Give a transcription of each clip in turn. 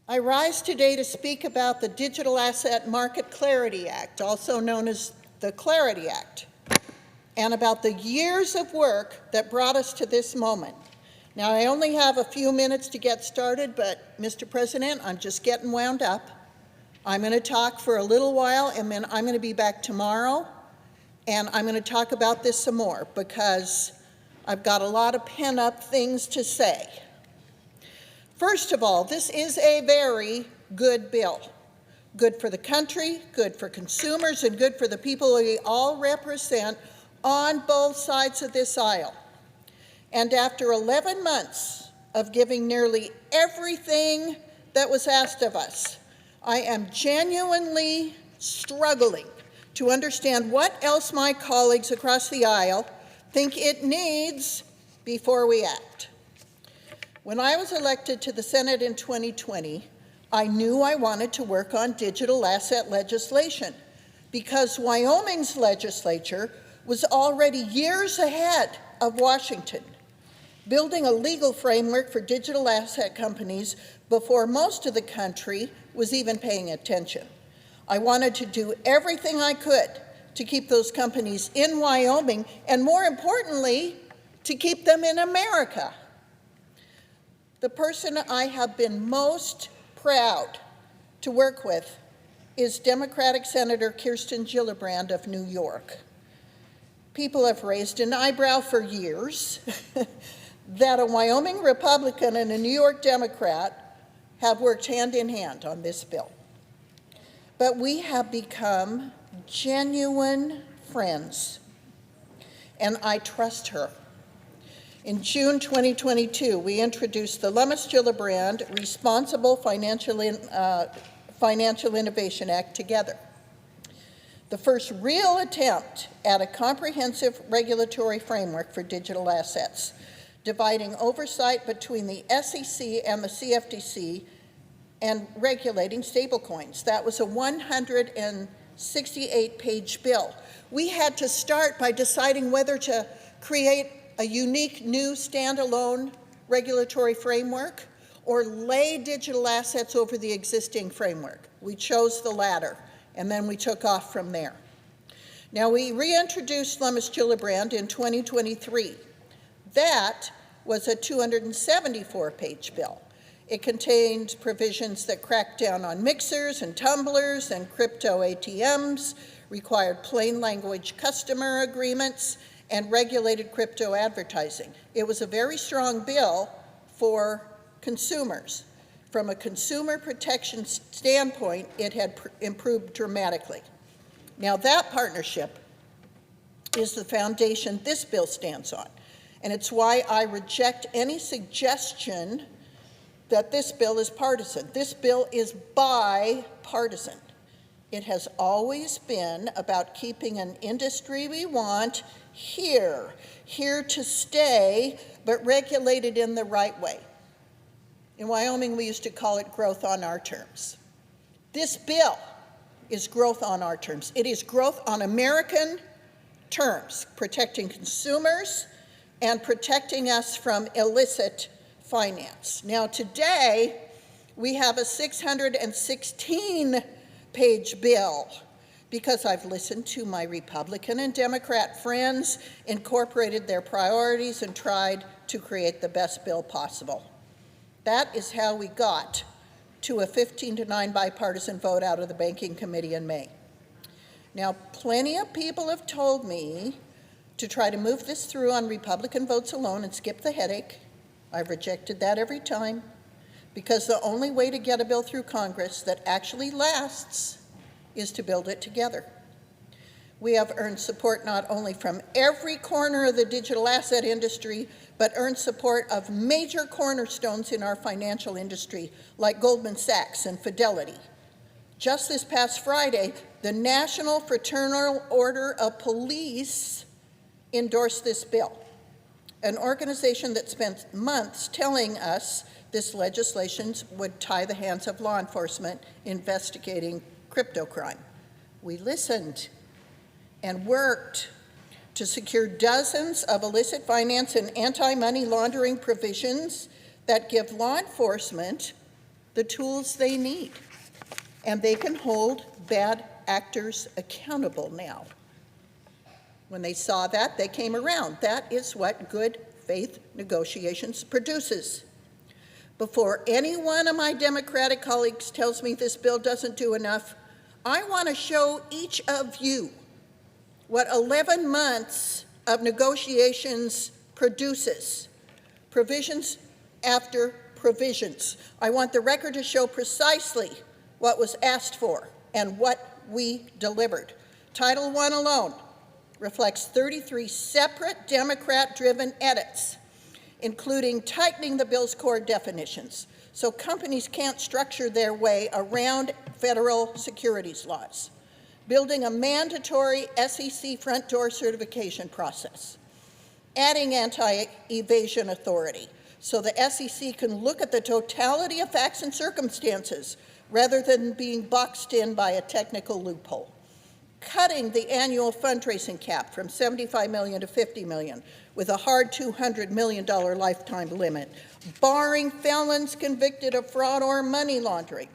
I rise today to speak about the Digital Asset Market Clarity Act, also known as the Clarity Act, and about the years of work that brought us to this moment. Now, I only have a few minutes to get started, but Mr. President, I'm just getting wound up. I'm going to talk for a little while, and then I'm going to be back tomorrow, and I'm going to talk about this some more because I've got a lot of pent-up things to say. First of all, this is a very good bill. Good for the country, good for consumers, and good for the people we all represent on both sides of this aisle. And after 11 months of giving nearly everything that was asked of us, I am genuinely struggling to understand what else my colleagues across the aisle think it needs before we act. When I was elected to the Senate in 2020, I knew I wanted to work on digital asset legislation because Wyoming's legislature was already years ahead of Washington, building a legal framework for digital asset companies before most of the country was even paying attention. I wanted to do everything I could to keep those companies in Wyoming, and more importantly, to keep them in America. The person I have been most proud to work with is Democratic Senator Kirsten Gillibrand of New York. People have raised an eyebrow for years that a Wyoming Republican and a New York Democrat have worked hand in hand on this bill. But we have become genuine friends, and I trust her. In June 2022, we introduced the Lummis-Gillibrand Responsible Financial Innovation Act together, the first real attempt at a comprehensive regulatory framework for digital assets, dividing oversight between the SEC and the CFTC and regulating stablecoins. That was a 168-page bill. We had to start by deciding whether to create a unique new standalone regulatory framework or lay digital assets over the existing framework. We chose the latter, and then we took off from there. Now, we reintroduced Lummis-Gillibrand in 2023. That was a 274-page bill. It contained provisions that cracked down on mixers and tumblers and crypto ATMs, required plain language customer agreements, and regulated crypto advertising. It was a very strong bill for consumers. From a consumer protection standpoint, it had improved dramatically. Now, that partnership is the foundation this bill stands on, and it's why I reject any suggestion that this bill is partisan. This bill is bipartisan. It has always been about keeping an industry we want here to stay, but regulated in the right way. In Wyoming, we used to call it growth on our terms. This bill is growth on our terms. It is growth on American terms, protecting consumers and protecting us from illicit finance. Now, today, we have a 616-page bill because I've listened to my Republican and Democrat friends, incorporated their priorities, and tried to create the best bill possible. That is how we got to a 15-9 bipartisan vote out of the Banking Committee in May. Now, plenty of people have told me to try to move this through on Republican votes alone and skip the headache. I've rejected that every time because the only way to get a bill through Congress that actually lasts is to build it together. We have earned support not only from every corner of the digital asset industry, but earned support of major cornerstones in our financial industry, like Goldman Sachs and Fidelity. Just this past Friday, the National Fraternal Order of Police endorsed this bill, an organization that spent months telling us this legislation would tie the hands of law enforcement investigating crypto crime. We listened and worked to secure dozens of illicit finance and anti-money laundering provisions that give law enforcement the tools they need, and they can hold bad actors accountable now. When they saw that, they came around. That is what good faith negotiations produces. Before any one of my Democratic colleagues tells me this bill doesn't do enough, I want to show each of you what 11 months of negotiations produces, provisions after provisions. I want the record to show precisely what was asked for and what we delivered. Title I alone reflects 33 separate Democrat-driven edits, including tightening the bill's core definitions so companies can't structure their way around federal securities laws, building a mandatory SEC front door certification process, adding anti-evasion authority so the SEC can look at the totality of facts and circumstances rather than being boxed in by a technical loophole, cutting the annual fundraising cap from $75 million to $50 million with a hard $200 million lifetime limit, barring felons convicted of fraud or money laundering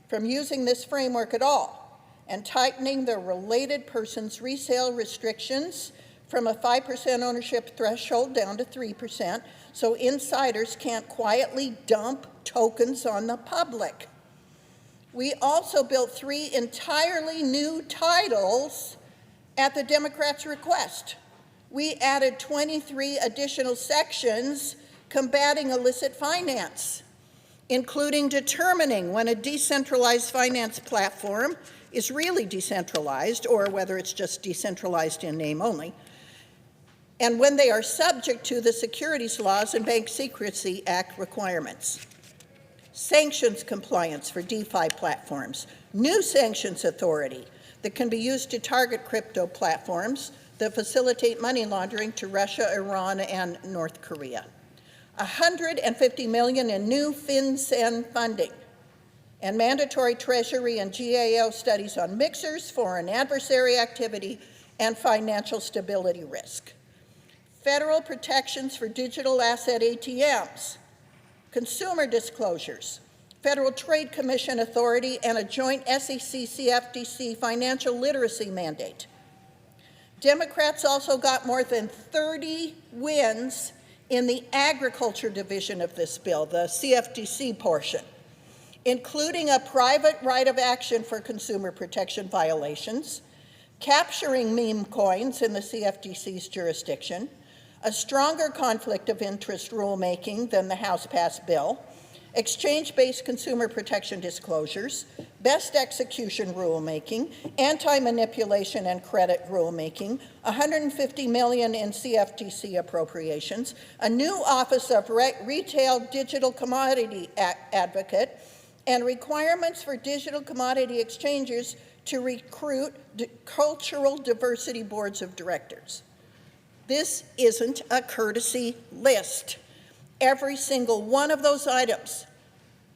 from using this framework at all, and tightening the related persons resale restrictions from a 5% ownership threshold down to 3%, so insiders can't quietly dump tokens on the public. We also built 3 entirely new titles at the Democrats' request. We added 23 additional sections combating illicit finance, including determining when a decentralized finance platform is really decentralized or whether it's just decentralized in name only, and when they are subject to the securities laws and Bank Secrecy Act requirements. Sanctions compliance for DeFi platforms, new sanctions authority that can be used to target crypto platforms that facilitate money laundering to Russia, Iran, and North Korea. $150 million in new FinCEN funding and mandatory Treasury and GAO studies on mixers, foreign adversary activity, and financial stability risk. Federal protections for digital asset ATMs, consumer disclosures, Federal Trade Commission authority, and a joint SEC-CFTC financial literacy mandate. Democrats also got more than 30 wins in the agriculture division of this bill, the CFTC portion, including a private right of action for consumer protection violations, capturing meme coins in the CFTC's jurisdiction, a stronger conflict of interest rulemaking than the House-passed bill, exchange-based consumer protection disclosures, best execution rulemaking, anti-manipulation and credit rulemaking, $150 million in CFTC appropriations, a new Office of Retail Digital Commodity Advocate, and requirements for digital commodity exchanges to recruit cultural diversity boards of directors. This isn't a courtesy list. Every single one of those items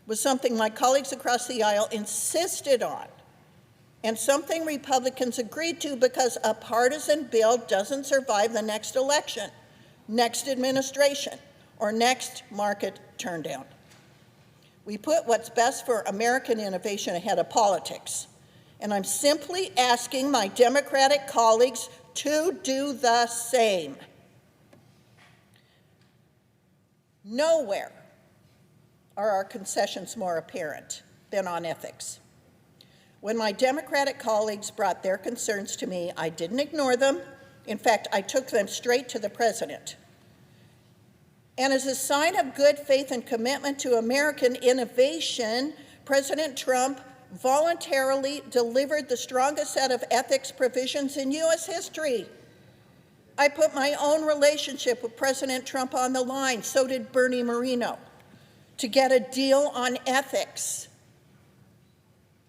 was something my colleagues across the aisle insisted on, and something Republicans agreed to because a partisan bill doesn't survive the next election, next administration, or next market turndown. We put what's best for American innovation ahead of politics, and I'm simply asking my Democratic colleagues to do the same. Nowhere are our concessions more apparent than on ethics. When my Democratic colleagues brought their concerns to me, I didn't ignore them. In fact, I took them straight to the president. And as a sign of good faith and commitment to American innovation, President Trump voluntarily delivered the strongest set of ethics provisions in U.S. history. I put my own relationship with President Trump on the line, so did Bernie Moreno, to get a deal on ethics.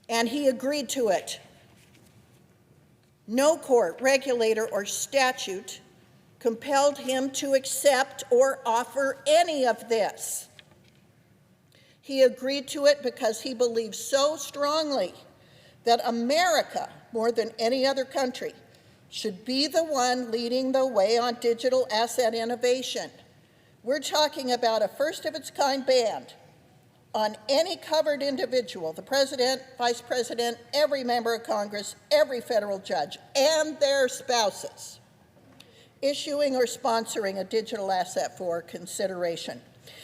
And he agreed to it. No court, regulator, or statute compelled him to accept or offer any of this. He agreed to it because he believes so strongly that America, more than any other country, should be the one leading the way on digital asset innovation. We're talking about a first-of-its-kind band on any covered individual, the president, vice president, every member of Congress, every federal judge, and their spouses, issuing or sponsoring a digital asset for consideration.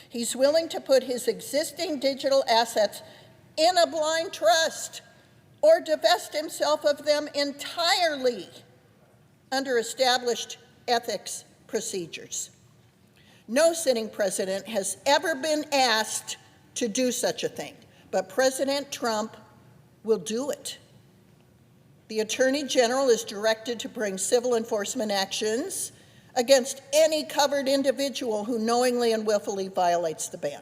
He's willing to put his existing digital assets in a blind trust or divest himself of them entirely under established ethics procedures. No sitting president has ever been asked to do such a thing, but President Trump will do it. The Attorney General is directed to bring civil enforcement actions against any covered individual who knowingly and willfully violates the ban.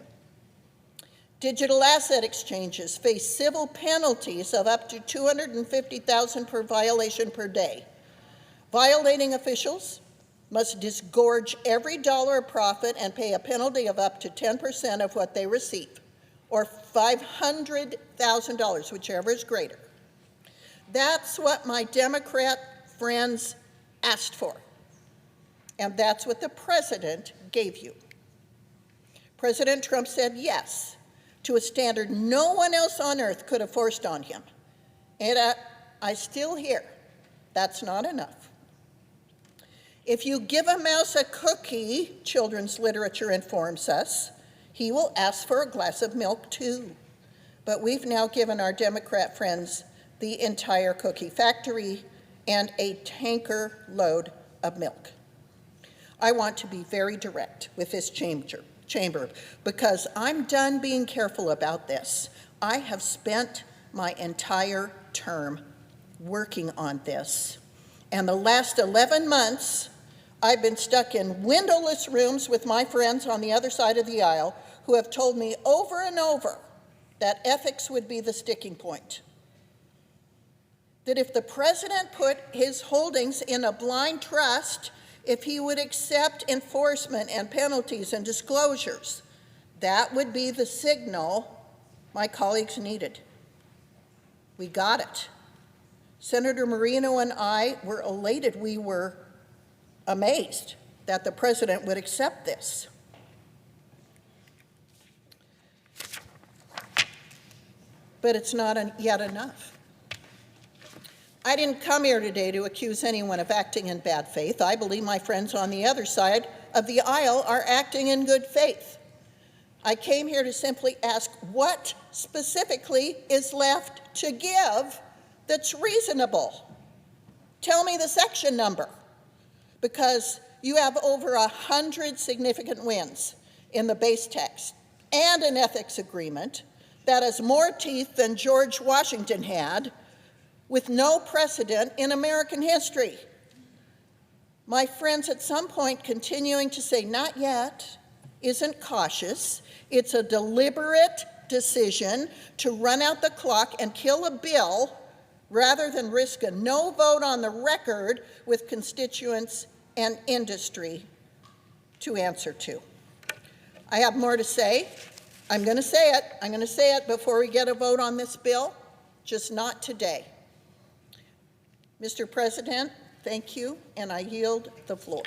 Digital asset exchanges face civil penalties of up to $250,000 per violation per day. Violating officials must disgorge every dollar of profit and pay a penalty of up to 10% of what they receive, or $500,000, whichever is greater. That's what my Democrat friends asked for, and that's what the president gave you. President Trump said yes to a standard no one else on earth could have forced on him. And I still hear that's not enough. If you give a mouse a cookie, children's literature informs us, he will ask for a glass of milk too. But we've now given our Democrat friends the entire cookie factory and a tanker load of milk. I want to be very direct with this chamber because I'm done being careful about this. I have spent my entire term working on this, and the last 11 months I've been stuck in windowless rooms with my friends on the other side of the aisle who have told me over and over that ethics would be the sticking point. That if the president put his holdings in a blind trust, if he would accept enforcement and penalties and disclosures, that would be the signal my colleagues needed. We got it. Senator Moreno and I were elated. We were amazed that the president would accept this. But it's not yet enough. I didn't come here today to accuse anyone of acting in bad faith. I believe my friends on the other side of the aisle are acting in good faith. I came here to simply ask what specifically is left to give that's reasonable. Tell me the section number, because you have over 100 significant wins in the base text and an ethics agreement that has more teeth than George Washington had, with no precedent in American history. My friends, at some point, continuing to say not yet isn't cautious. It's a deliberate decision to run out the clock and kill a bill rather than risk a no vote on the record with constituents and industry to answer to. I have more to say. I'm going to say it. I'm going to say it before we get a vote on this bill, just not today. Mr. President, thank you, and I yield the floor.